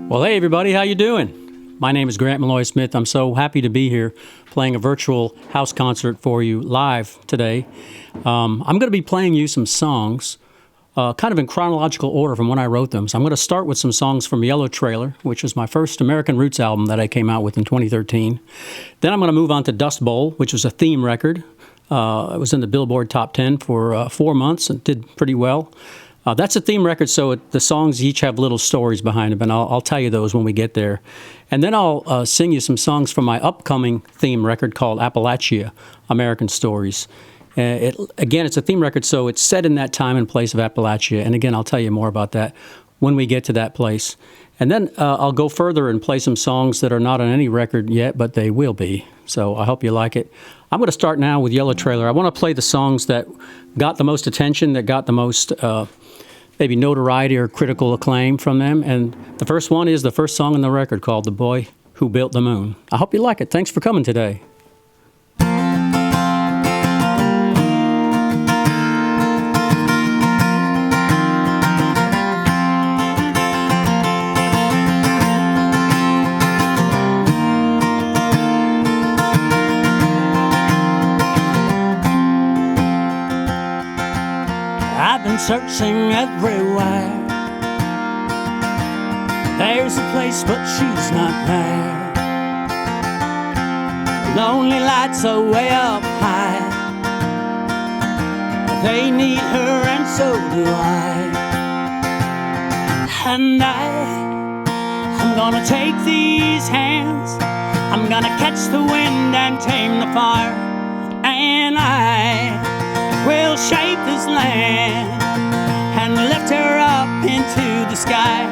Well, hey everybody, how you doing? My name is Grant Maloy Smith. I'm so happy to be here playing a virtual house concert for you live today. I'm going to be playing you some songs kind of in chronological order from when I wrote them. So I'm going to start with some songs from Yellow Trailer, which is my first American Roots album that I came out with in 2013. Then I'm going to move on to Dust Bowl, which was a theme record. It was in the Billboard Top 10 for 4 months and did pretty well. That's a theme record, so the songs each have little stories behind them, and I'll tell you those when we get there. And then I'll sing you some songs from my upcoming theme record called Appalachia, American Stories. Again, it's a theme record, so it's set in that time and place of Appalachia. And again, I'll tell you more about that when we get to that place. And then I'll go further and play some songs that are not on any record yet, but they will be. So I hope you like it. I'm going to start now with Yellow Trailer. I want to play the songs that got the most attention, that got the most maybe notoriety or critical acclaim from them. And the first one is the first song on the record called The Boy Who Built the Moon. I hope you like it. Thanks for coming today. I've been searching everywhere. There's a place, but she's not there. Lonely lights are way up high. They need her, and so do I. And I'm gonna take these hands. I'm gonna catch the wind and tame the fire. And I will shape this land and lift her up into the sky.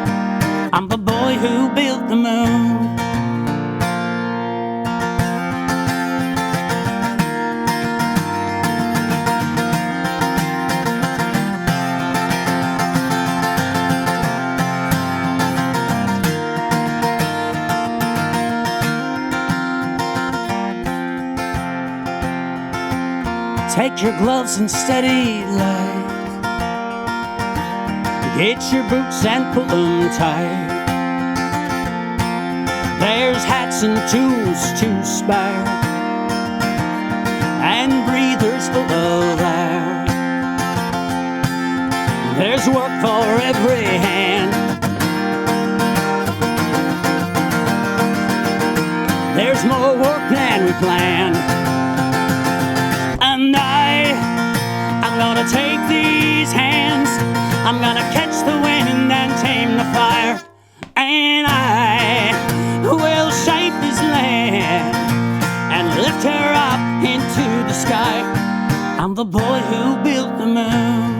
I'm the boy who built the moon. Take your gloves and steady light. Get your boots and pull them tight. There's hats and tools to spare, and breathers full of air. There's work for every hand. There's more work than we planned. And I'm gonna take these hands. I'm gonna catch the wind and tame the fire. And I will shape this land and lift her up into the sky. I'm the boy who built the moon.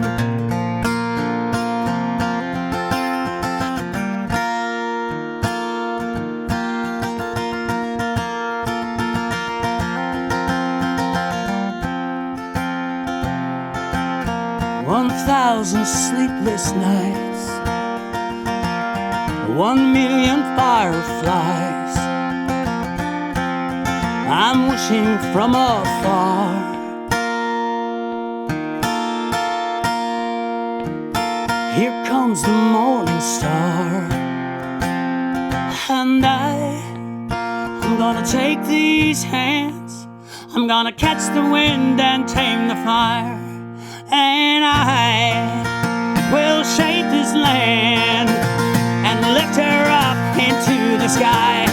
1,000 sleepless nights, 1,000,000 fireflies. I'm wishing from afar. Here comes the morning star. And I'm gonna take these hands. I'm gonna catch the wind and tame the fire. And I will shape this land and lift her up into the sky.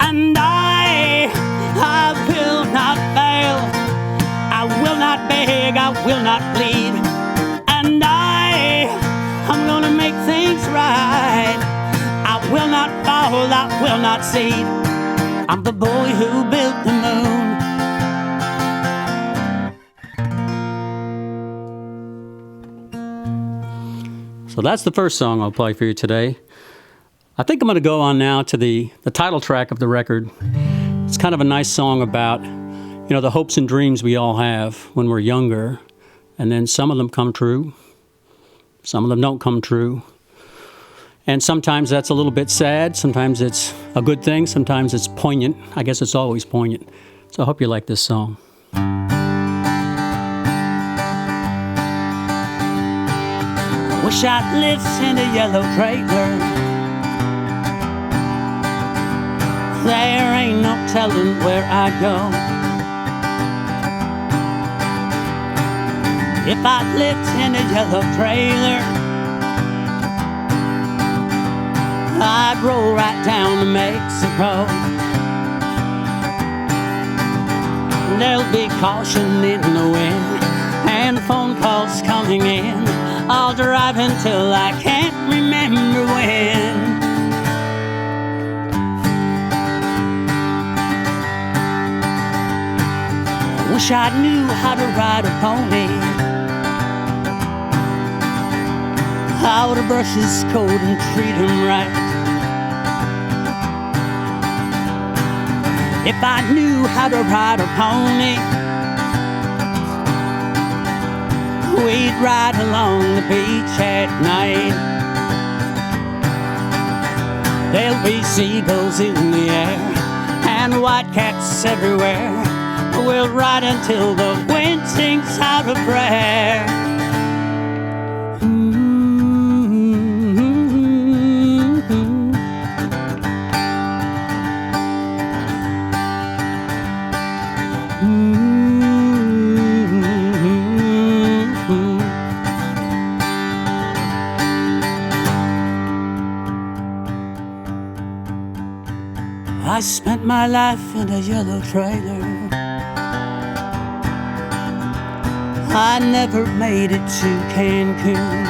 And I will not fail. I will not beg, I will not plead. And I'm gonna make things right. I will not fall, I will not cede. I'm the boy who built the moon. So that's the first song I'll play for you today. I think I'm going to go on now to the title track of the record. It's kind of a nice song about, the hopes and dreams we all have when we're younger. And then some of them come true. Some of them don't come true. And sometimes that's a little bit sad. Sometimes it's a good thing. Sometimes it's poignant. I guess it's always poignant. So I hope you like this song. Wish I'd lived in a yellow trailer. There ain't no telling where I'd go. If I'd lived in a yellow trailer, I'd roll right down to Mexico. There'll be caution in the wind and phone calls coming in. I'll drive until I can't remember when. Wish I knew how to ride a pony. How to brush his coat and treat him right. If I knew how to ride a pony, we'd ride along the beach at night. There'll be seagulls in the air and whitecaps everywhere. We'll ride until the wind sings out a prayer. I spent my life in a yellow trailer. I never made it to Cancun.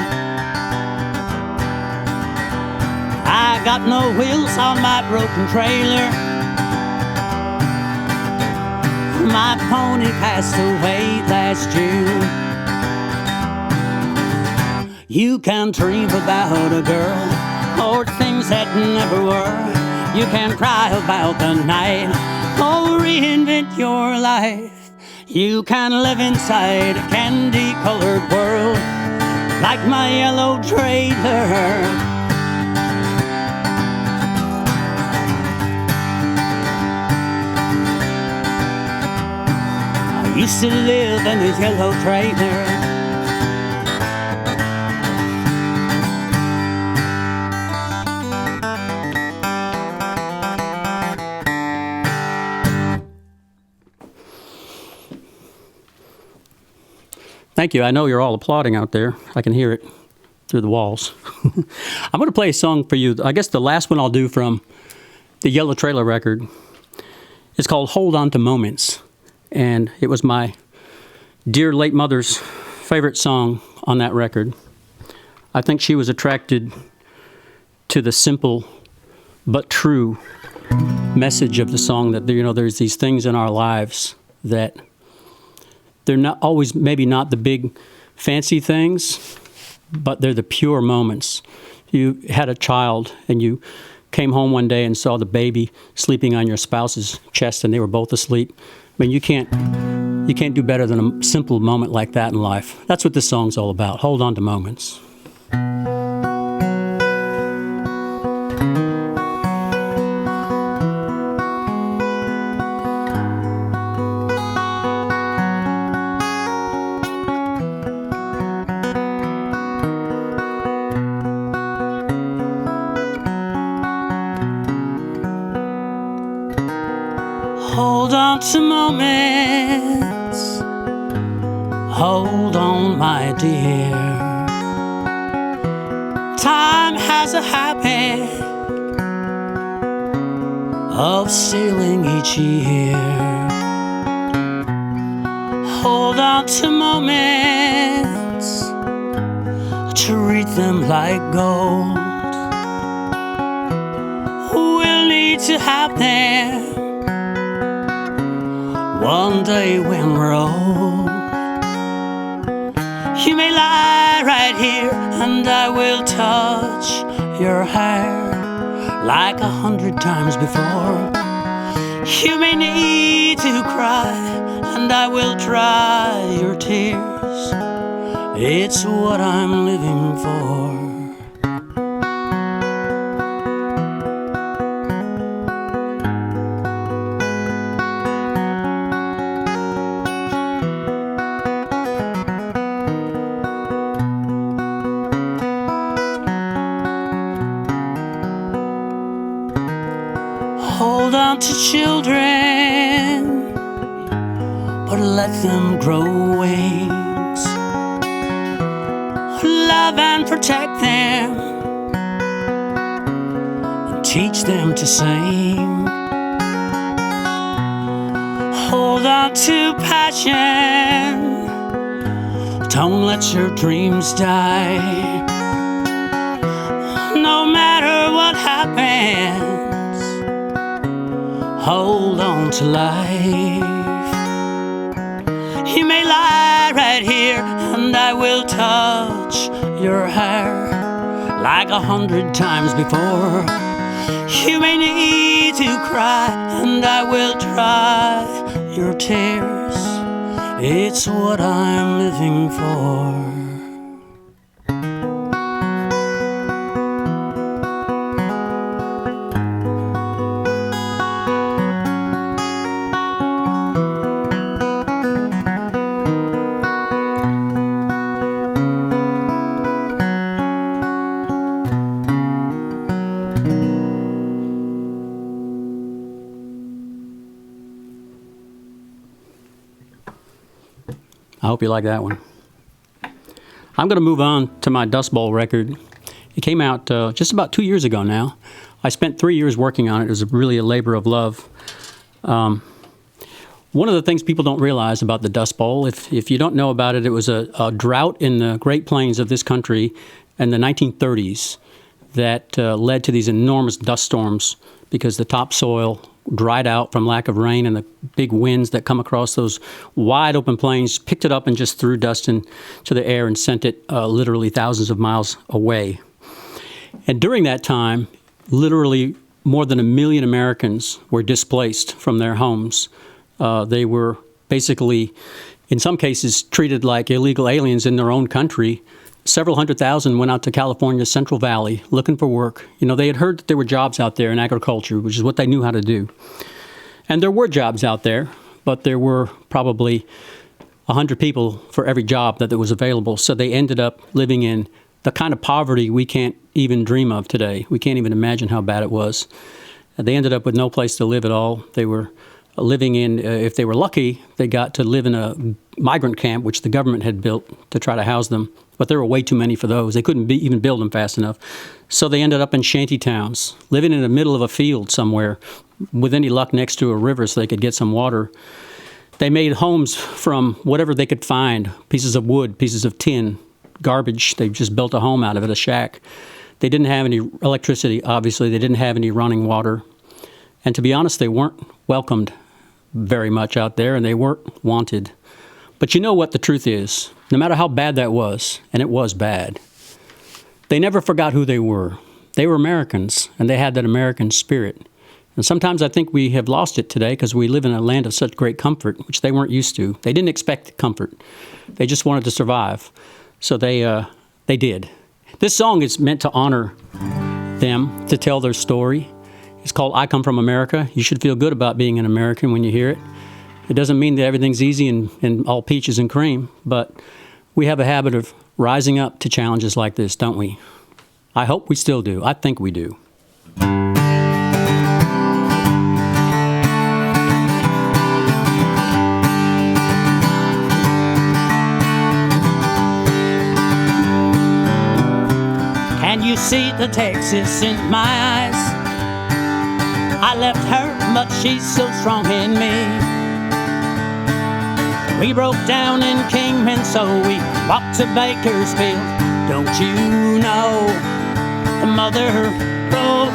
I got no wheels on my broken trailer. My pony passed away last June. You can dream about a girl or things that never were. You can cry about the night or reinvent your life. You can live inside a candy-colored world like my yellow trailer. I used to live in a yellow trailer. Thank you. I know you're all applauding out there. I can hear it through the walls. I'm going to play a song for you. I guess the last one I'll do from the Yellow Trailer record. It's called Hold On to Moments. And it was my dear late mother's favorite song on that record. I think she was attracted to the simple but true message of the song that, you know, there's these things in our lives that they're not always, maybe not the big fancy things, but they're the pure moments. You had a child and you came home one day and saw the baby sleeping on your spouse's chest and they were both asleep. I mean, you can't do better than a simple moment like that in life. That's what this song's all about. Hold on to moments. Hold on to moments. Hold on, my dear. Time has a habit of stealing each year. Hold on to moments. Treat them like gold. We'll need to have them one day when we're old. You may lie right here and I will touch your hair like 100 times before. You may need to cry and I will dry your tears. It's what I'm living for. Hold on to children, but let them grow wings. Love and protect them, and teach them to sing. Hold on to passion, don't let your dreams die. No matter what happens, hold on to life. You may lie right here, and I will touch your hair like 100 times before. You may need to cry, and I will dry your tears. It's what I'm living for. I hope you like that one. I'm going to move on to my Dust Bowl record. It came out just about 2 years ago now. I spent 3 years working on it. It was really a labor of love. One of the things people don't realize about the Dust Bowl, if you don't know about it, it was a drought in the Great Plains of this country in the 1930s that led to these enormous dust storms because the topsoil dried out from lack of rain, and the big winds that come across those wide open plains picked it up and just threw dust into the air and sent it literally thousands of miles away. And during that time, literally more than 1 million Americans were displaced from their homes. They were basically, in some cases, treated like illegal aliens in their own country. Several 100,000 went out to California's Central Valley looking for work. You know, they had heard that there were jobs out there in agriculture, which is what they knew how to do. And there were jobs out there, but there were probably 100 people for every job that was available. So they ended up living in the kind of poverty we can't even dream of today. We can't even imagine how bad it was. They ended up with no place to live at all. They were living in, if they were lucky, they got to live in a migrant camp, which the government had built to try to house them. But there were way too many for those. They couldn't even build them fast enough. So they ended up in shanty towns, living in the middle of a field somewhere, with any luck next to a river so they could get some water. They made homes from whatever they could find, pieces of wood, pieces of tin, garbage. They just built a home out of it, a shack. They didn't have any electricity, obviously. They didn't have any running water. And to be honest, they weren't welcomed very much out there, and they weren't wanted. But you know what the truth is? No matter how bad that was, and it was bad, they never forgot who they were. They were Americans, and they had that American spirit. And sometimes I think we have lost it today because we live in a land of such great comfort, which they weren't used to. They didn't expect comfort. They just wanted to survive. So they did. This song is meant to honor them, to tell their story. It's called I Come From America. You should feel good about being an American when you hear it. It doesn't mean that everything's easy and all peaches and cream, but we have a habit of rising up to challenges like this, don't we? I hope we still do. I think we do. Can you see the Texas in my eyes? I left her, but she's so strong in me. We broke down in Kingman, so we walked to Bakersfield. Don't you know the mother road?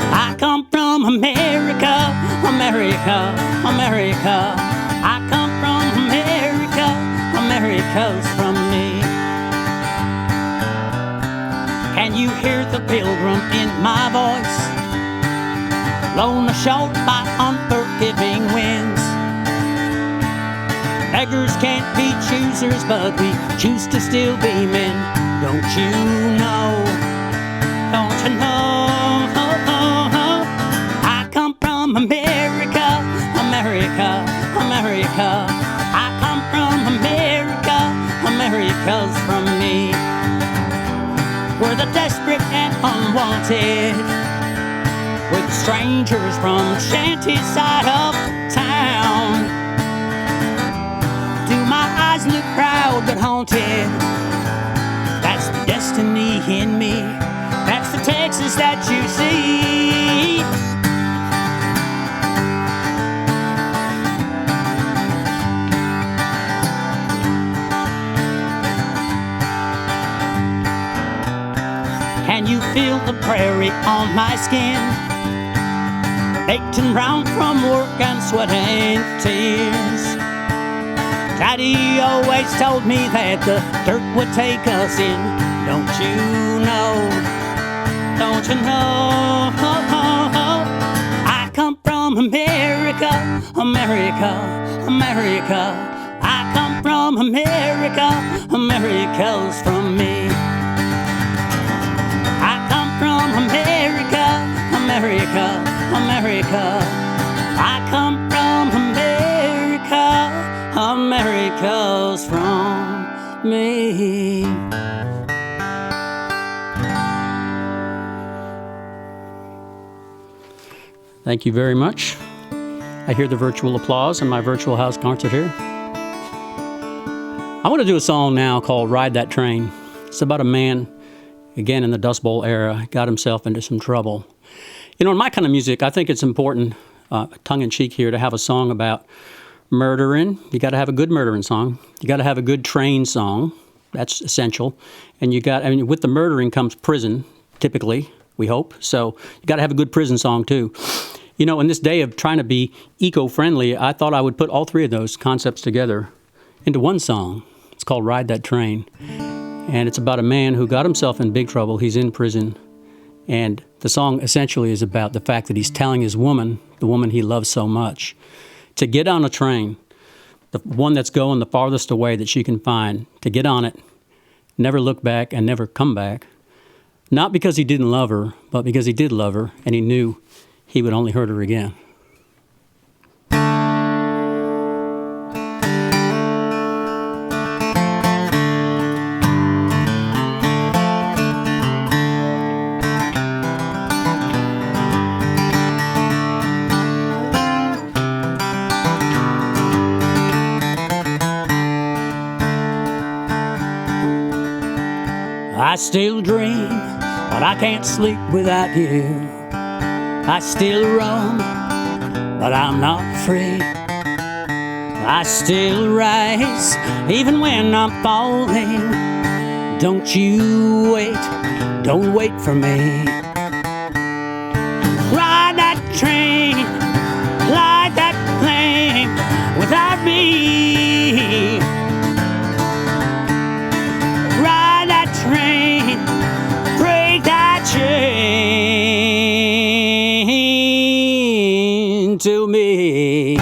I come from America, America, America. I come from America, America's from me. Can you hear the pilgrim in my voice? Blown ashore by unforgiving winds. Beggars can't be choosers, but we choose to still be men. Don't you know? Don't you know? I come from America, America, America. I come from America, America's from me. We're the desperate and unwanted. We're strangers from shanty side of town. Do my eyes look proud but haunted? That's the destiny in me. That's the Texas that you see. Can you feel the prairie on my skin? Baked and brown from work and sweat and tears. Daddy always told me that the dirt would take us in. Don't you know? Don't you know? I come from Amerika, Amerika, Amerika. I come from Amerika, America's from me. I come from Amerika, Amerika, America. I come from America, America's from me. Thank you very much. I hear the virtual applause in my virtual house concert here. I want to do a song now called Ride That Train. It's about a man, again in the Dust Bowl era, got himself into some trouble. You know, in my kind of music, I think it's important, tongue-in-cheek here, to have a song about murdering. You got to have a good murdering song. You got to have a good train song. That's essential. And with the murdering comes prison, typically, we hope. So you got to have a good prison song, too. You know, in this day of trying to be eco-friendly, I thought I would put all three of those concepts together into one song. It's called Ride That Train. And it's about a man who got himself in big trouble. He's in prison. And the song essentially is about the fact that he's telling his woman, the woman he loves so much, to get on a train, the one that's going the farthest away that she can find, to get on it, never look back and never come back. Not because he didn't love her, but because he did love her, and he knew he would only hurt her again. I still dream, but I can't sleep without you. I still roam, but I'm not free. I still rise, even when I'm falling. Don't you wait, don't wait for me. Ride that train, light that flame without me. Ride that train, break that chain to me.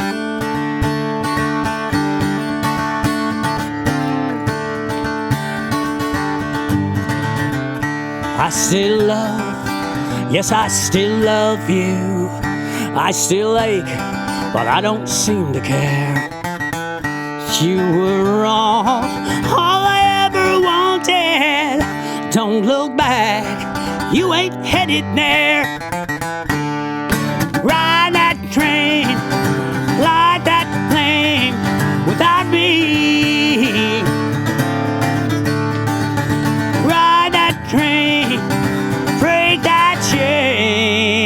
I still love, yes, I still love you. I still ache, but I don't seem to care. You were all I ever wanted. Don't look back, you ain't headed there. Ride that train, light that flame without me. Ride that train, break that chain.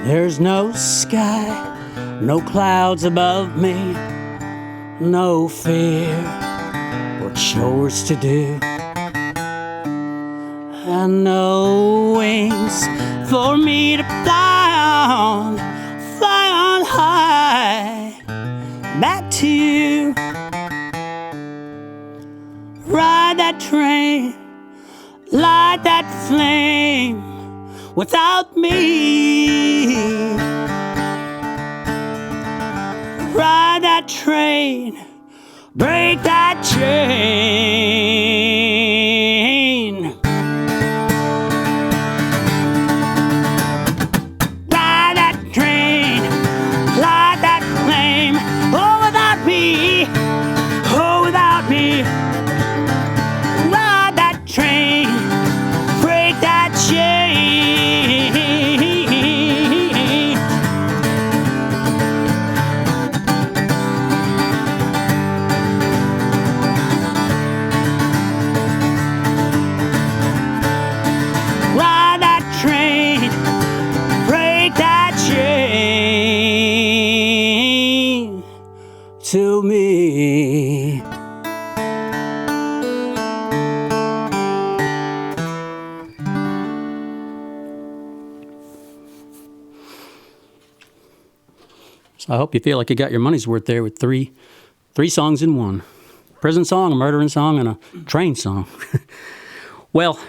There's no sky, no clouds above me, no fear, but chores to do, and no wings for me to fly on high, back to you. Ride that train, light that flame without me. Ride that train, break that chain. Ride that train, fly that flame. Oh, without me, oh, without me. Ride that train, break that chain. Ride that train, break that chain to me. So I hope you feel like you got your money's worth there with three songs in one. Prison song, a murdering song, and a train song. Well,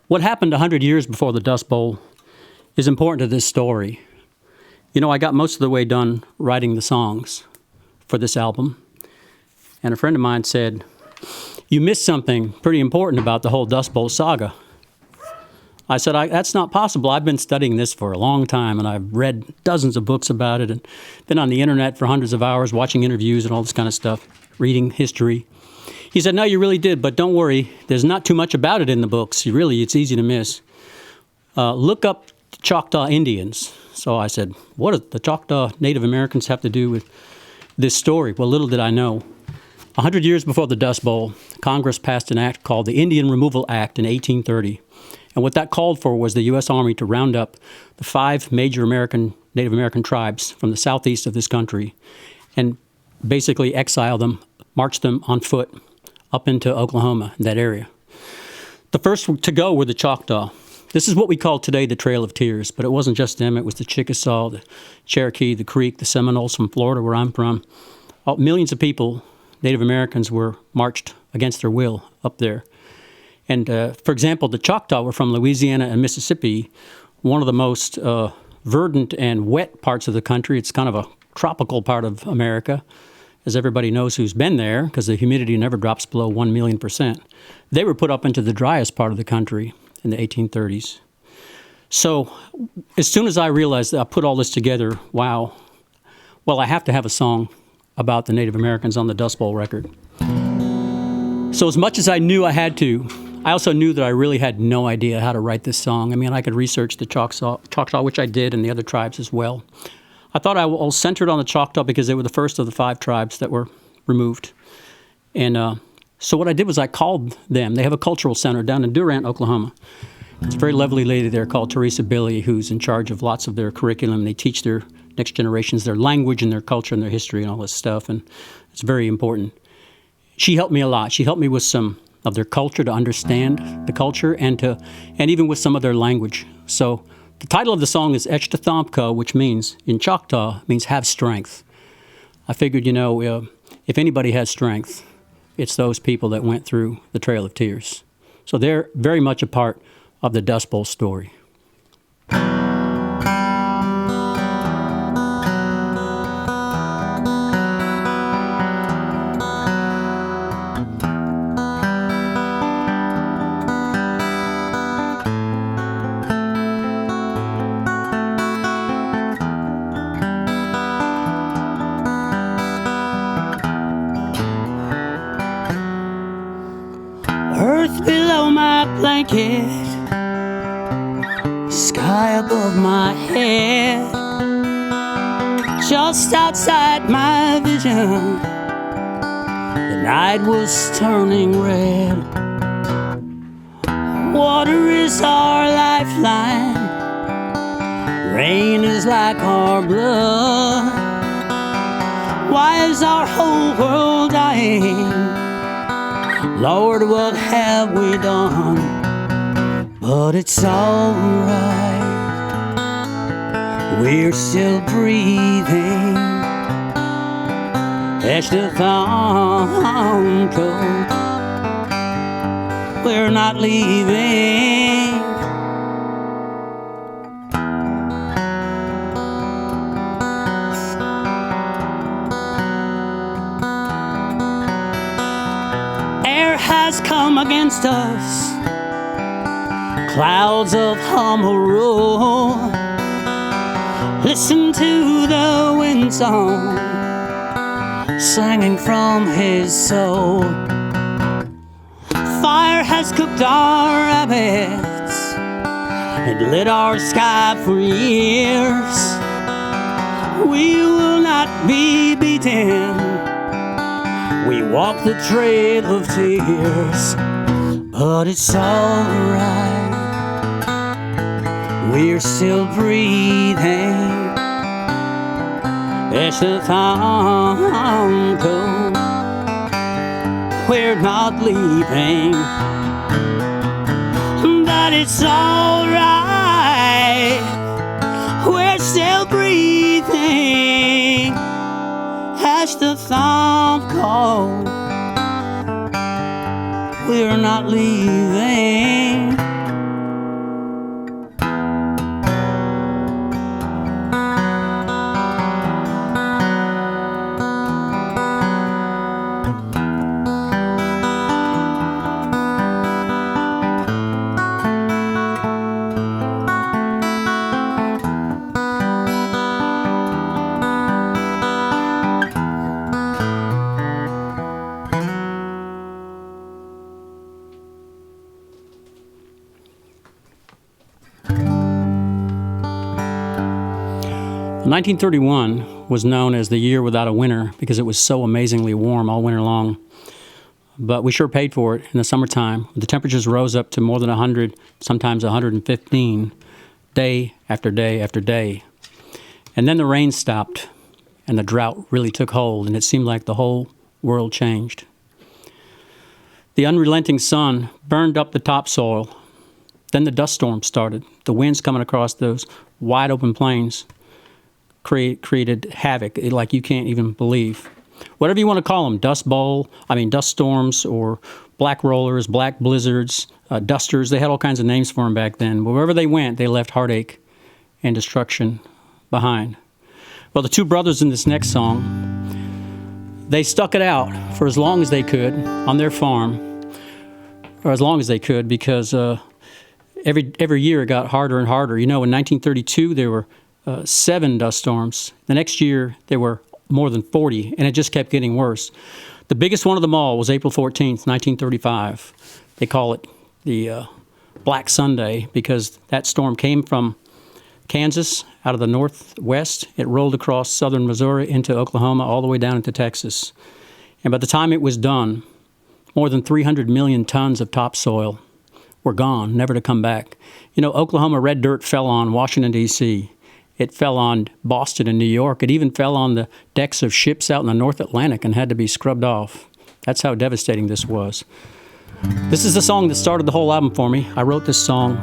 what happened 100 years before the Dust Bowl is important to this story. You know, I got most of the way done writing the songs for this album, and a friend of mine said, "You missed something pretty important about the whole Dust Bowl saga." I said, that's not possible. I've been studying this for a long time, and I've read dozens of books about it and been on the internet for hundreds of hours watching interviews and all this kind of stuff, reading history. He said, no, you really did, but don't worry. There's not too much about it in the books. It's easy to miss. Look up Choctaw Indians. So I said, what do the Choctaw Native Americans have to do with this story? Well, little did I know. 100 years before the Dust Bowl, Congress passed an act called the Indian Removal Act in 1830. And what that called for was the U.S. Army to round up the 5 major Native American tribes from the southeast of this country and basically exile them, march them on foot up into Oklahoma, that area. The first to go were the Choctaw. This is what we call today the Trail of Tears, but it wasn't just them. It was the Chickasaw, the Cherokee, the Creek, the Seminoles from Florida, where I'm from. Millions of people, Native Americans, were marched against their will up there. And, for example, the Choctaw were from Louisiana and Mississippi, one of the most verdant and wet parts of the country. It's kind of a tropical part of America, as everybody knows who's been there, because the humidity never drops below 1,000,000%. They were put up into the driest part of the country in the 1830s. So as soon as I realized that I put all this together, wow, well, I have to have a song about the Native Americans on the Dust Bowl record. So as much as I knew I had to, I also knew that I really had no idea how to write this song. I mean, I could research the Choctaw, which I did, and the other tribes as well. I thought I was centered on the Choctaw because they were the first of the 5 tribes that were removed. And so what I did was I called them. They have a cultural center down in Durant, Oklahoma. It's a very lovely lady there called Teresa Billy, who's in charge of lots of their curriculum. They teach their next generations their language and their culture and their history and all this stuff, and it's very important. She helped me a lot. She helped me with some of their culture, to understand the culture, and even with some of their language. So the title of the song is Echtathompka, which means, in Choctaw, means have strength. I figured, if anybody has strength, it's those people that went through the Trail of Tears. So they're very much a part of the Dust Bowl story. Earth below my blanket, sky above my head, just outside my vision, the night was turning red. Water is our lifeline, rain is like our blood. Why is our whole world dying? Lord, what have we done? But it's alright, we're still breathing. Echtathompka, we're not leaving. has come against us. Clouds of humble roll. Listen to the wind song singing from his soul. Fire has cooked our rabbits and lit our sky for years. We will not be beaten. We walk the trail of tears, but it's alright. We're still breathing. It's the time cold. We're not leaving, but it's alright. We're still breathing. As the thumb cold, we're not leaving. 1931 was known as the year without a winter because it was so amazingly warm all winter long. But we sure paid for it in the summertime. The temperatures rose up to more than 100, sometimes 115, day after day after day. And then the rain stopped, and the drought really took hold, and it seemed like the whole world changed. The unrelenting sun burned up the topsoil. Then the dust storm started. The winds coming across those wide open plains created havoc like you can't even believe. Whatever you want to call them, dust storms or black rollers, black blizzards, dusters, they had all kinds of names for them back then. But wherever they went, they left heartache and destruction behind. Well, the two brothers in this next song, they stuck it out for as long as they could on their farm, or as long as they could, because every year it got harder and harder. You know, in 1932, there were 7 dust storms. The next year, there were more than 40, and it just kept getting worse. The biggest one of them all was April 14th, 1935. They call it the Black Sunday because that storm came from Kansas out of the northwest. It rolled across southern Missouri into Oklahoma all the way down into Texas. And by the time it was done, more than 300 million tons of topsoil were gone, never to come back. You know, Oklahoma red dirt fell on Washington, D.C. It fell on Boston and New York. It even fell on the decks of ships out in the North Atlantic and had to be scrubbed off. That's how devastating this was. This is the song that started the whole album for me. I wrote this song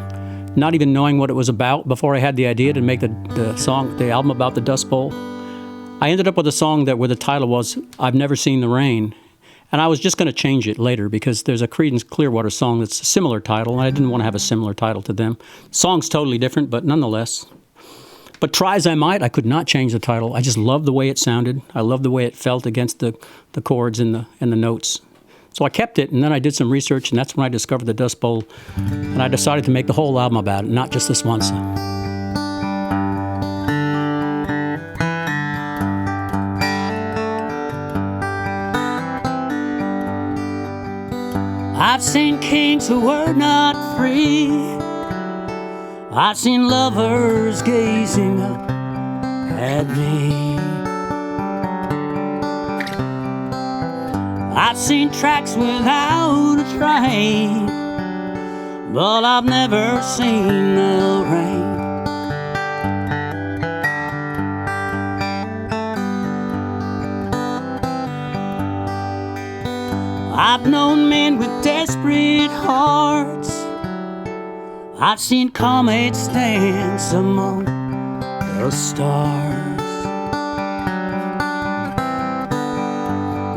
not even knowing what it was about before I had the idea to make the album about the Dust Bowl. I ended up with a song where the title was I've Never Seen the Rain. And I was just going to change it later because there's a Creedence Clearwater song that's a similar title, and I didn't want to have a similar title to them. The song's totally different, but nonetheless. But try as I might, I could not change the title. I just loved the way it sounded. I loved the way it felt against the chords and the notes. So I kept it, and then I did some research, and that's when I discovered the Dust Bowl. And I decided to make the whole album about it, not just this one song. I've seen kings who were not free. I've seen lovers gazing up at me. I've seen tracks without a train, but I've never seen the rain. I've known men with desperate hearts. I've seen comets dance among the stars.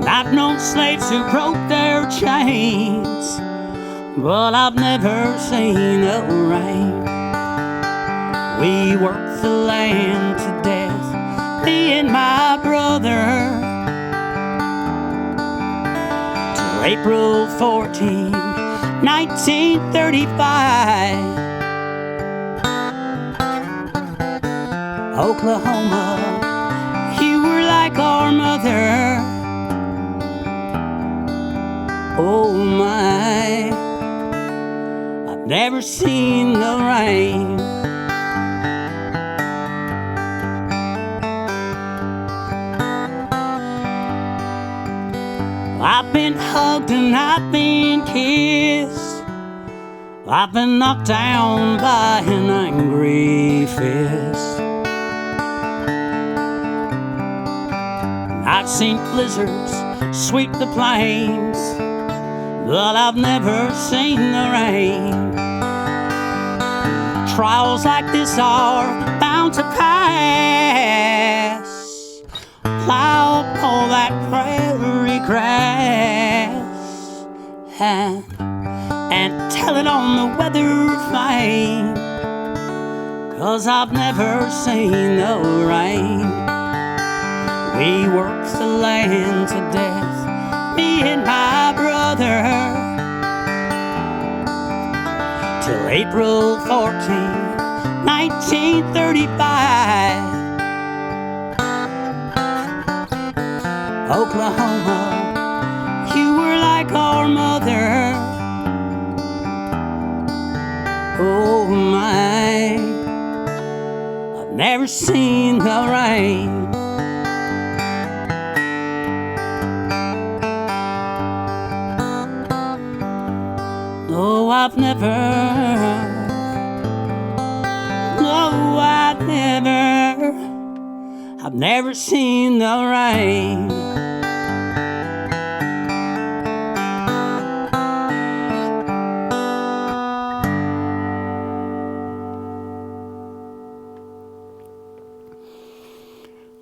I've known slaves who broke their chains, but I've never seen the rain. We worked the land to death, me and my brother, to April 14, 1935. Oklahoma, you were like our mother. Oh my, I've never seen the rain. I've been hugged and I've been kissed. I've been knocked down by an angry fist. I've seen blizzards sweep the plains, but I've never seen the rain. Trials like this are bound to pass. Plow up all that prairie grass and tell it on the weather vane, 'cause I've never seen the rain. We worked the land to death, me and my brother, till April 14, 1935. Oklahoma, you were like our mother. Oh my, I've never seen the rain. No, I've never, I've never seen the rain.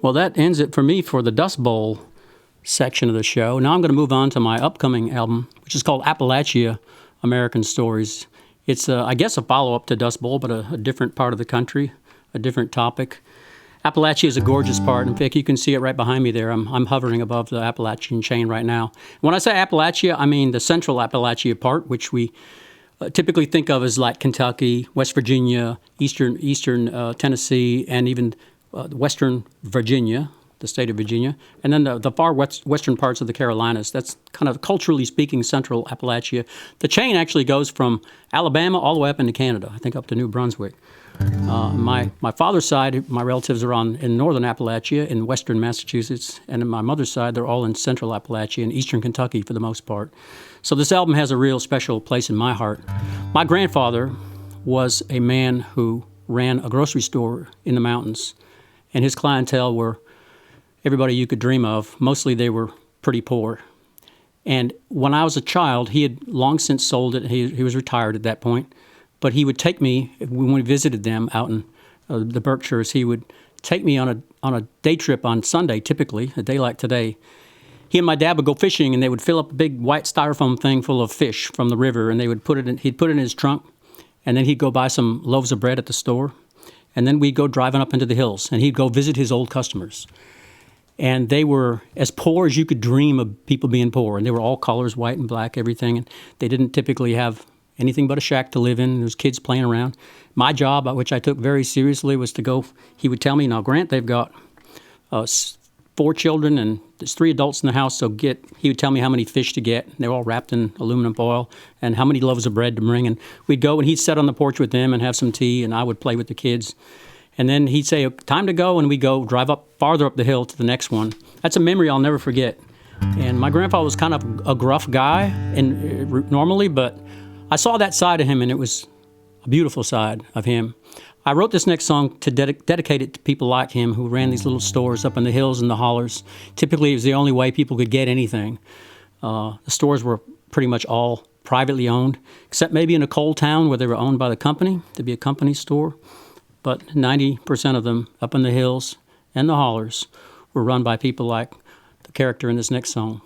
Well, that ends it for me for the Dust Bowl section of the show. Now I'm going to move on to my upcoming album, which is called Appalachia, American Stories. It's, I guess, a follow-up to Dust Bowl, but a different part of the country, a different topic. Appalachia is a gorgeous part. In fact, you can see it right behind me there. I'm hovering above the Appalachian chain right now. When I say Appalachia, I mean the central Appalachia part, which we typically think of as like Kentucky, West Virginia, eastern Tennessee, and even western Virginia, the state of Virginia, and then the far western parts of the Carolinas. That's kind of, culturally speaking, central Appalachia. The chain actually goes from Alabama all the way up into Canada, I think up to New Brunswick. My father's side, my relatives are in northern Appalachia, in western Massachusetts, and on my mother's side, they're all in central Appalachia and eastern Kentucky for the most part. So this album has a real special place in my heart. My grandfather was a man who ran a grocery store in the mountains, and his clientele were everybody you could dream of. Mostly they were pretty poor. And when I was a child, he had long since sold it. He was retired at that point. But he would take me, when we visited them out in the Berkshires, he would take me on a day trip on Sunday, typically, a day like today. He and my dad would go fishing, and they would fill up a big white styrofoam thing full of fish from the river, and he'd put it in his trunk, and then he'd go buy some loaves of bread at the store, and then we'd go driving up into the hills, and he'd go visit his old customers. And they were as poor as you could dream of people being poor, and they were all colors, white and black, everything, and they didn't typically have anything but a shack to live in. There was kids playing around. My job, which I took very seriously, was to go. He would tell me, "Now, Grant, they've got 4 children and there's 3 adults in the house, so he would tell me how many fish to get. They were all wrapped in aluminum foil, and how many loaves of bread to bring. And we'd go, and he'd sit on the porch with them and have some tea, and I would play with the kids. And then he'd say, "Time to go," and we'd go drive farther up the hill to the next one. That's a memory I'll never forget. And my grandfather was kind of a gruff guy normally, but I saw that side of him, and it was a beautiful side of him. I wrote this next song to dedicate it to people like him who ran these little stores up in the hills and the hollers. Typically, it was the only way people could get anything. The stores were pretty much all privately owned, except maybe in a coal town where they were owned by the company, to be a company store. But 90% of them up in the hills and the hollers were run by people like the character in this next song.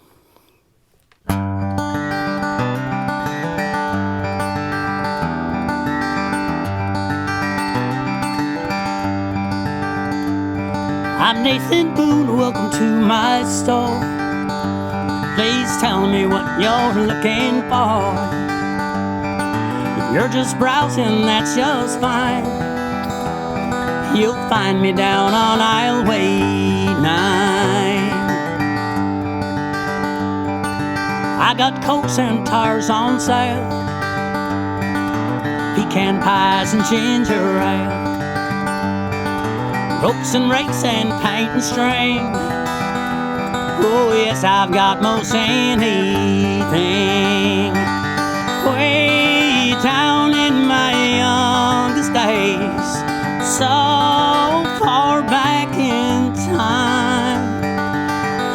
I'm Nathan Boone, welcome to my store. Please tell me what you're looking for. If you're just browsing, that's just fine. You'll find me down on Aisleway 9. I got coats and tires on sale, pecan pies and ginger ale, ropes and rakes and paint and string. Oh yes, I've got most anything. Way down in my youngest days, so far back in time,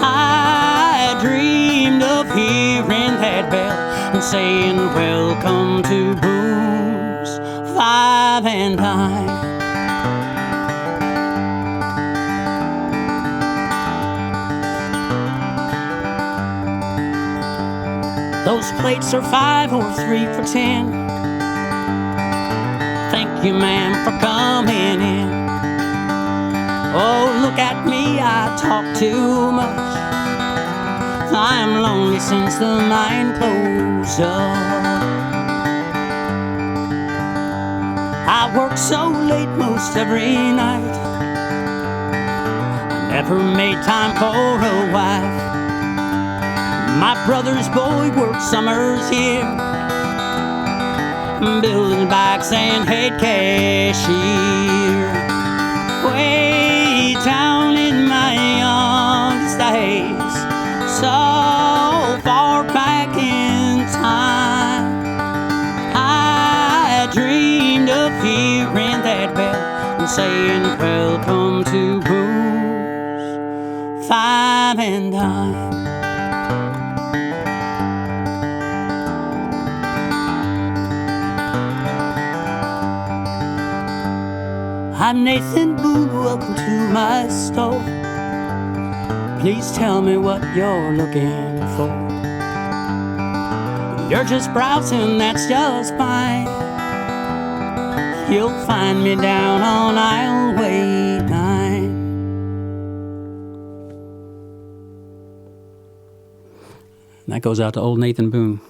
I dreamed of hearing that bell and saying, welcome to booze, 5 and dime. Those plates are 5 or 3 for 10. Thank you, ma'am, for coming in. Oh, look at me, I talk too much. I'm lonely since the mine closed up. I work so late most every night, I never made time for a wife. My brother's boy works summers here, building bikes and head cashier. Way down in my youngest days, so far back in time, I dreamed of hearing that bell and saying, welcome to booze, 5 and dime. I'm Nathan Boone, welcome to my store. Please tell me what you're looking for. You're just browsing, that's just fine. You'll find me down on Aisleway 9. And that goes out to old Nathan Boone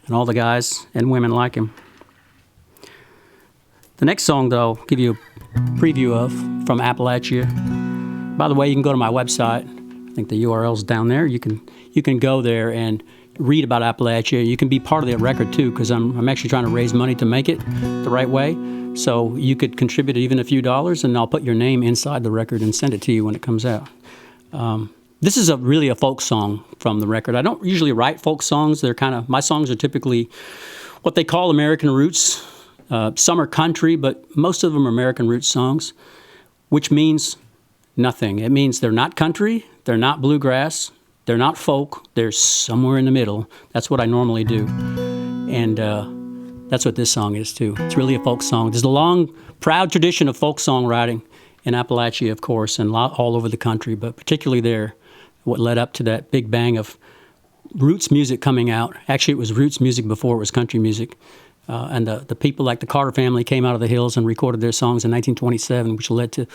and all the guys and women like him. The next song that I'll give you a preview of from Appalachia. By the way, you can go to my website. I think the URL's down there. You can go there and read about Appalachia. You can be part of the record too, because I'm actually trying to raise money to make it the right way. So you could contribute even a few dollars, and I'll put your name inside the record and send it to you when it comes out. This is really a folk song from the record. I don't usually write folk songs. My songs are typically what they call American roots. Some are country, but most of them are American roots songs, which means nothing. It means they're not country, they're not bluegrass, they're not folk, they're somewhere in the middle. That's what I normally do. And that's what this song is, too. It's really a folk song. There's a long, proud tradition of folk songwriting in Appalachia, of course, and all over the country, but particularly there, what led up to that big bang of roots music coming out. Actually, it was roots music before it was country music. And the people like the Carter family came out of the hills and recorded their songs in 1927, which led to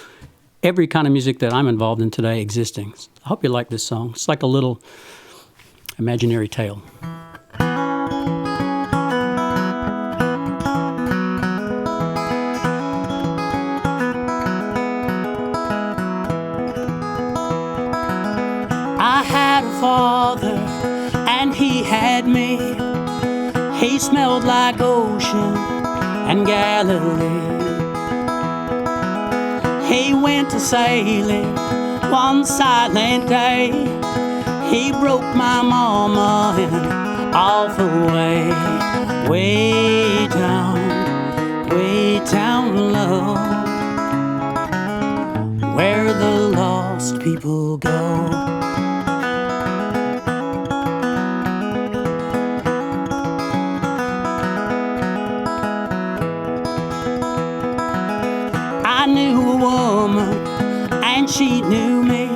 every kind of music that I'm involved in today existing. I hope you like this song. It's like a little imaginary tale. I had a father, and he had me. He smelled like ocean and Galilee. He went to sailing one silent day. He broke my mama and off away. Way down low, where the lost people go. I knew a woman, and she knew me.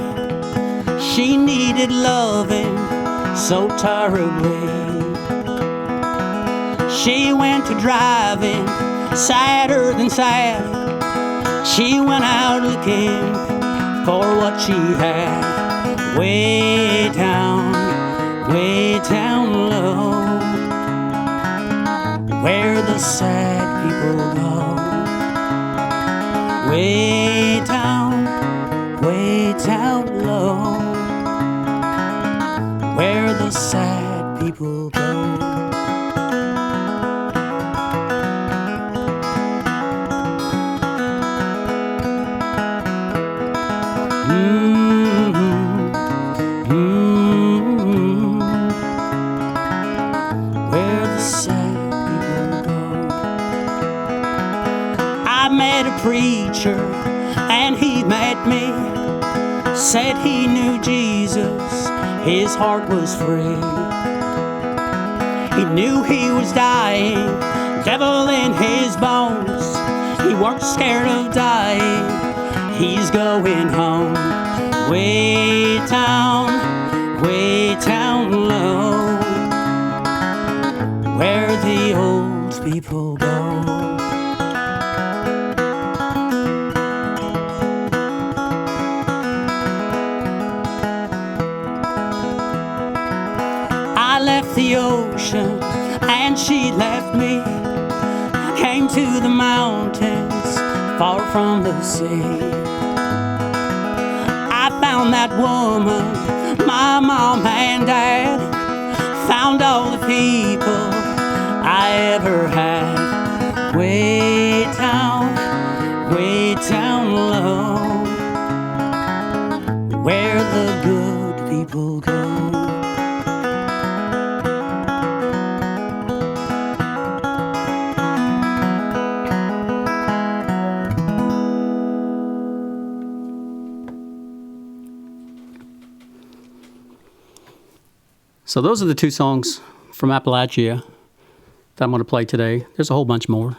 She needed loving so terribly. She went to driving, sadder than sad. She went out looking for what she had. Way down way down low, where the sad people go. Way down low, where the sad people go. Where the sad people go. I met a preacher and he met me, said he knew Jesus, his heart was free. He knew he was dying, devil in his bones. He weren't scared of dying, he's going home. Way down low, where the old people go. I left the ocean and she left me. I came to the mountains far from the sea. I found that woman, my mom and dad, found all the people I ever had. Way down low, where the good people go. So those are the two songs from Appalachia that I'm going to play today. There's a whole bunch more,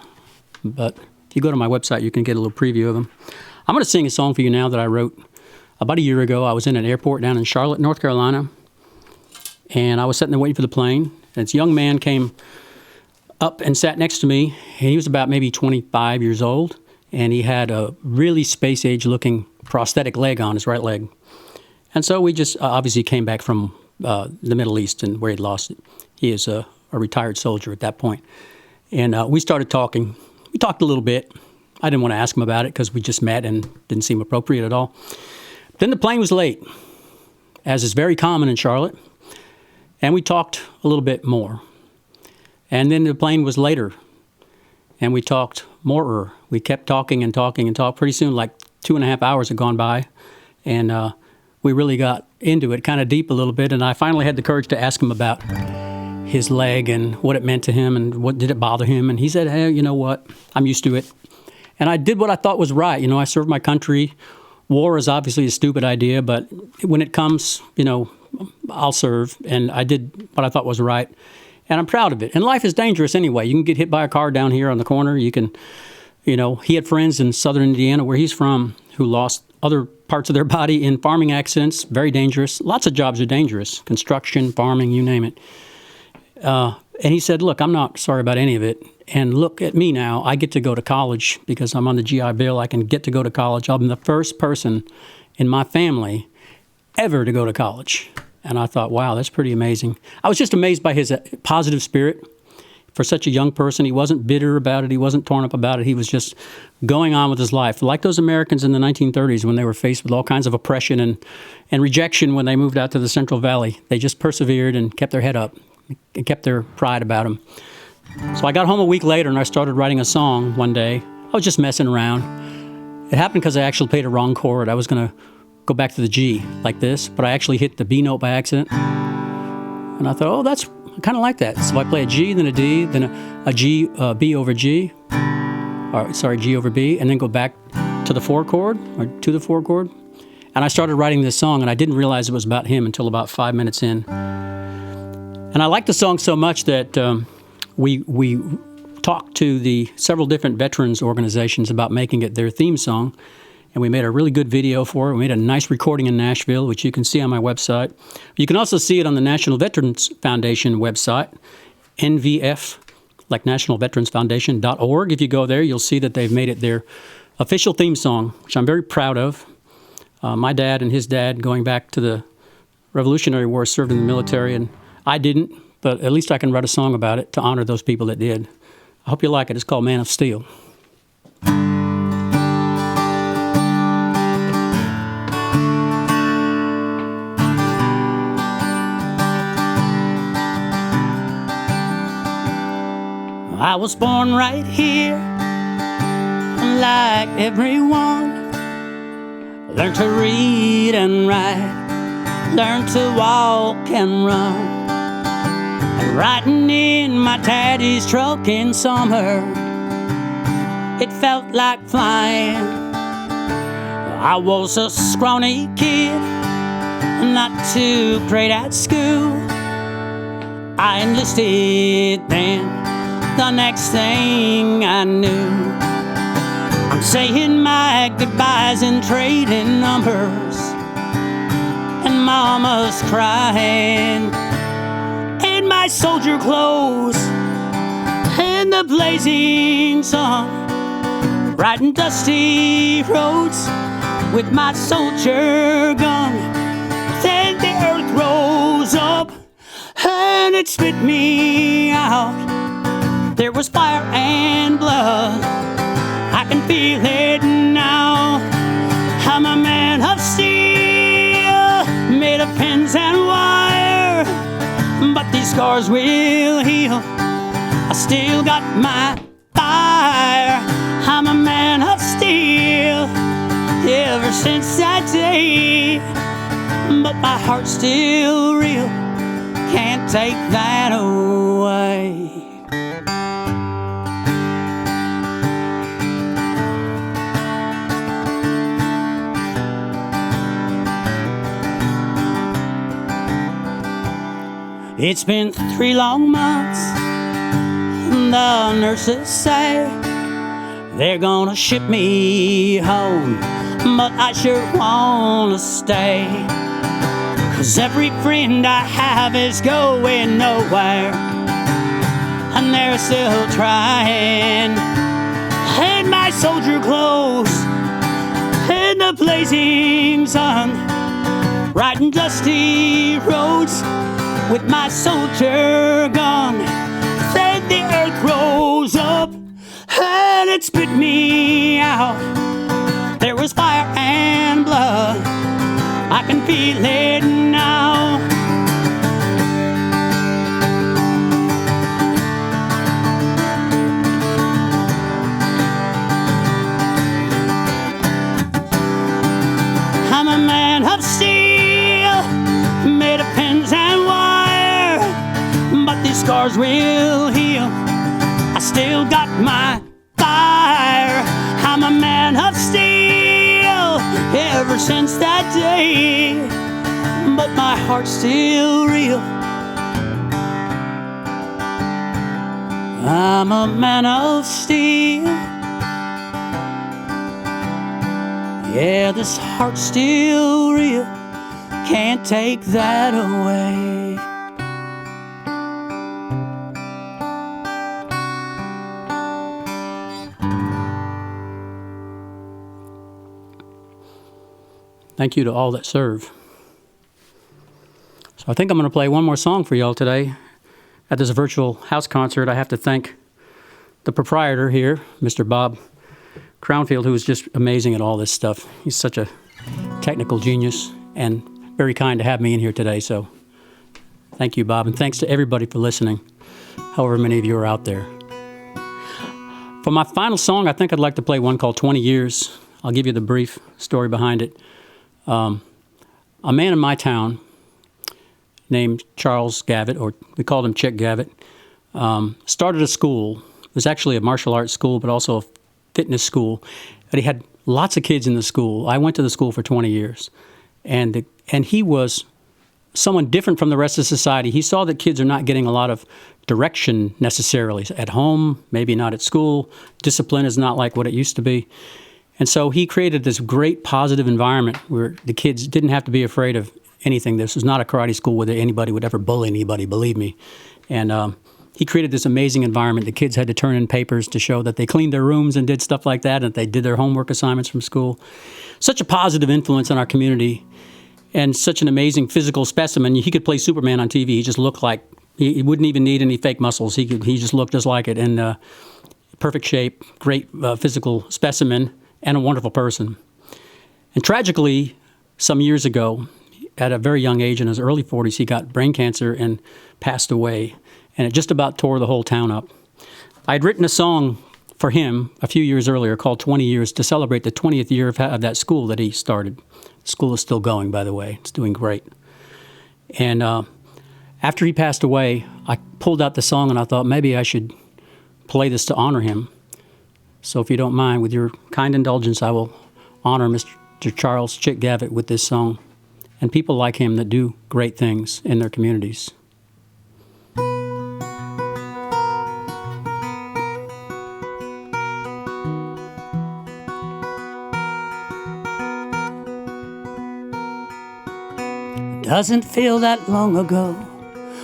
but if you go to my website, you can get a little preview of them. I'm going to sing a song for you now that I wrote about a year ago. I was in an airport down in Charlotte, North Carolina, and I was sitting there waiting for the plane, and this young man came up and sat next to me, and he was about maybe 25 years old, and he had a really space-age looking prosthetic leg on his right leg. And so we just obviously came back from the Middle East and where he'd lost it. He is a retired soldier at that point. And we started talking. We talked a little bit. I didn't want to ask him about it because we just met and didn't seem appropriate at all. Then the plane was late, as is very common in Charlotte. And we talked a little bit more. And then the plane was later. And we talked more. We kept talking and talking and talking. Pretty soon, like 2.5 hours had gone by. And we really got into it kind of deep a little bit, and I finally had the courage to ask him about his leg and what it meant to him and what did it bother him. And he said, hey, you know what, I'm used to it. And I did what I thought was right. You know, I served my country. War is obviously a stupid idea, but when it comes, you know, I'll serve. And I did what I thought was right, and I'm proud of it. And life is dangerous anyway. You can get hit by a car down here on the corner. You can, you know, he had friends in southern Indiana, where he's from, who lost other parts of their body in farming accidents. Very dangerous. Lots of jobs are dangerous. Construction, farming, you name it. And he said, look, I'm not sorry about any of it. And look at me now. I get to go to college because I'm on the GI Bill. I can get to go to college. I'm the first person in my family ever to go to college. And I thought, wow, that's pretty amazing. I was just amazed by his positive spirit. For such a young person, he wasn't bitter about it. He wasn't torn up about it. He was just going on with his life. Like those Americans in the 1930s when they were faced with all kinds of oppression and rejection when they moved out to the Central Valley. They just persevered and kept their head up and kept their pride about them. So I got home a week later and I started writing a song one day. I was just messing around. It happened because I actually played a wrong chord. I was going to go back to the G like this, but I actually hit the B note by accident. And I thought, oh, that's I kind of like that. So I play a G, then a D, then a G, B over G, or sorry, G over B, and then go back to the 4 chord, or to the 4 chord. And I started writing this song, and I didn't realize it was about him until about 5 minutes in. And I liked the song so much that we talked to the several different veterans organizations about making it their theme song. And we made a really good video for it. We made a nice recording in Nashville, which you can see on my website. You can also see it on the National Veterans Foundation website, NVF, like National Veterans Foundation.org. If you go there, you'll see that they've made it their official theme song, which I'm very proud of. My dad and his dad, going back to the Revolutionary War, served in the military, and I didn't, but at least I can write a song about it to honor those people that did. I hope you like it. It's called Man of Steel. I was born right here, like everyone. Learned to read and write, learned to walk and run. Riding in my daddy's truck in summer, it felt like flying. I was a scrawny kid, not too great at school. I enlisted then. The next thing I knew, I'm saying my goodbyes and trading numbers, and mama's crying, in my soldier clothes, in the blazing sun, riding dusty roads with my soldier gun. Then the earth rose up and it spit me out. There was fire and blood, I can feel it now. I'm a man of steel, made of pins and wire, but these scars will heal, I still got my fire. I'm a man of steel, ever since that day, but my heart's still real, can't take that away. It's been 3 long months, the nurses say they're gonna ship me home, but I sure wanna stay. 'Cause every friend I have is going nowhere, and they're still trying. In my soldier clothes, in the blazing sun, riding dusty roads with my soldier gun. Then the earth rose up and it spit me out. There was fire and blood, I can feel it now. I'm a man of steel, made of pins and wire, but these scars will heal, I still got my fire. I'm a man of steel, ever since that day, but my heart's still real. I'm a man of steel, yeah, this heart's still real, can't take that away. Thank you to all that serve. So I think I'm going to play one more song for y'all today. At this virtual house concert, I have to thank the proprietor here, Mr. Bob Crownfield, who is just amazing at all this stuff. He's such a technical genius and very kind to have me in here today. So thank you, Bob, and thanks to everybody for listening, however many of you are out there. For my final song, I think I'd like to play one called 20 Years. I'll give you the brief story behind it. A man in my town named Charles Gavitt, or we called him Chick Gavitt, started a school. It was actually a martial arts school, but also a fitness school. But he had lots of kids in the school. I went to the school for 20 years. And he was someone different from the rest of society. He saw that kids are not getting a lot of direction necessarily at home, maybe not at school. Discipline is not like what it used to be. And so he created this great positive environment where the kids didn't have to be afraid of anything. This was not a karate school where anybody would ever bully anybody, believe me. And he created this amazing environment. The kids had to turn in papers to show that they cleaned their rooms and did stuff like that, and that they did their homework assignments from school. Such a positive influence on our community. and such an amazing physical specimen. He could play Superman on TV. He just looked like he wouldn't even need any fake muscles. He just looked just like it, and perfect shape, great physical specimen, and a wonderful person. And tragically, some years ago, at a very young age, in his early 40s, he got brain cancer and passed away, and it just about tore the whole town up. I had written a song for him a few years earlier called 20 Years to celebrate the 20th year of that school that he started. The school is still going, by the way. It's doing great. And after he passed away, I pulled out the song and I thought maybe I should play this to honor him. So if you don't mind, with your kind indulgence, I will honor Mr. Charles Chick Gavitt with this song and people like him that do great things in their communities. Doesn't feel that long ago.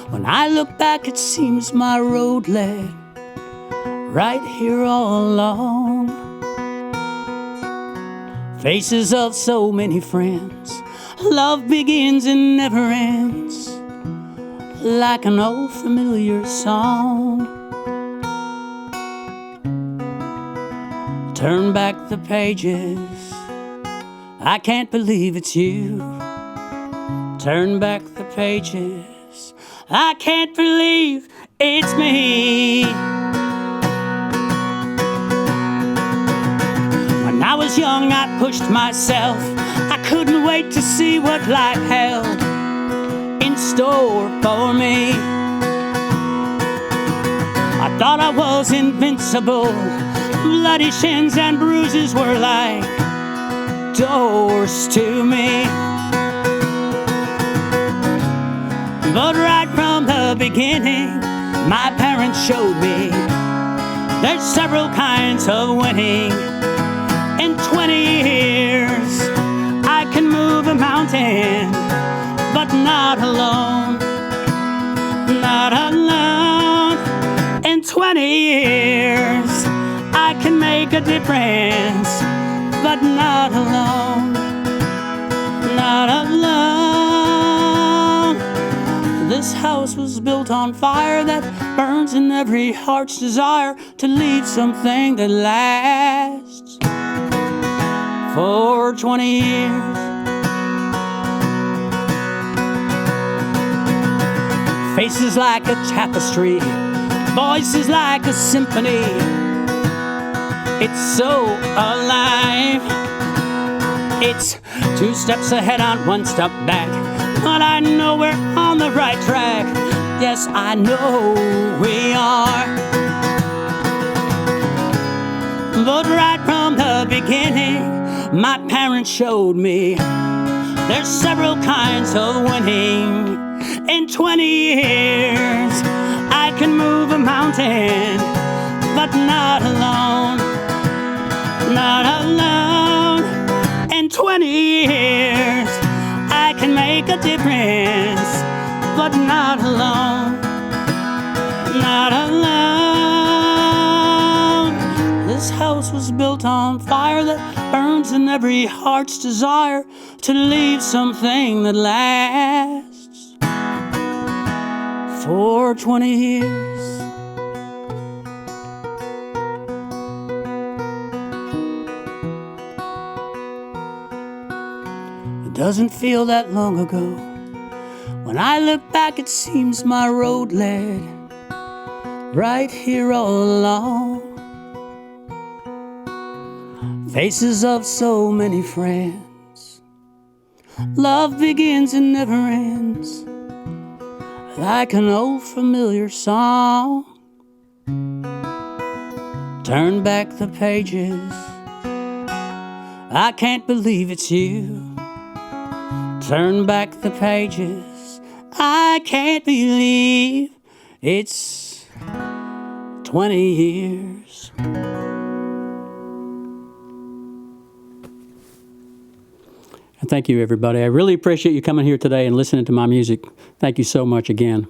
When I look back, it seems my road led right here all along. Faces of so many friends. Love begins and never ends, like an old familiar song. Turn back the pages. I can't believe it's you. Turn back the pages. I can't believe it's me. When I was young, I pushed myself. I couldn't wait to see what life held in store for me. I thought I was invincible. Bloody shins and bruises were like doors to me. But right from the beginning, my parents showed me there's several kinds of winning. In 20 years, I can move a mountain, but not alone, not alone. In 20 years, I can make a difference, but not alone, not alone. This house was built on fire that burns in every heart's desire to leave something that lasts for 20 years. Faces like a tapestry, voices like a symphony. It's so alive. It's 2 steps ahead on 1 step back. But I know we're on the right track. Yes, I know we are. But right from the beginning, my parents showed me there's several kinds of winning. In 20 years, I can move a mountain, but not alone, not alone. In 20 years, I can make a difference, but not alone, not alone. This house was built on fire that burns in every heart's desire to leave something that lasts for 20 years. Doesn't feel that long ago. When I look back, it seems my road led right here all along. Faces of so many friends. Love begins and never ends, like an old familiar song. Turn back the pages. I can't believe it's you. Turn back the pages. I can't believe it's 20 years. And thank you, everybody. I really appreciate you coming here today and listening to my music. Thank you so much again.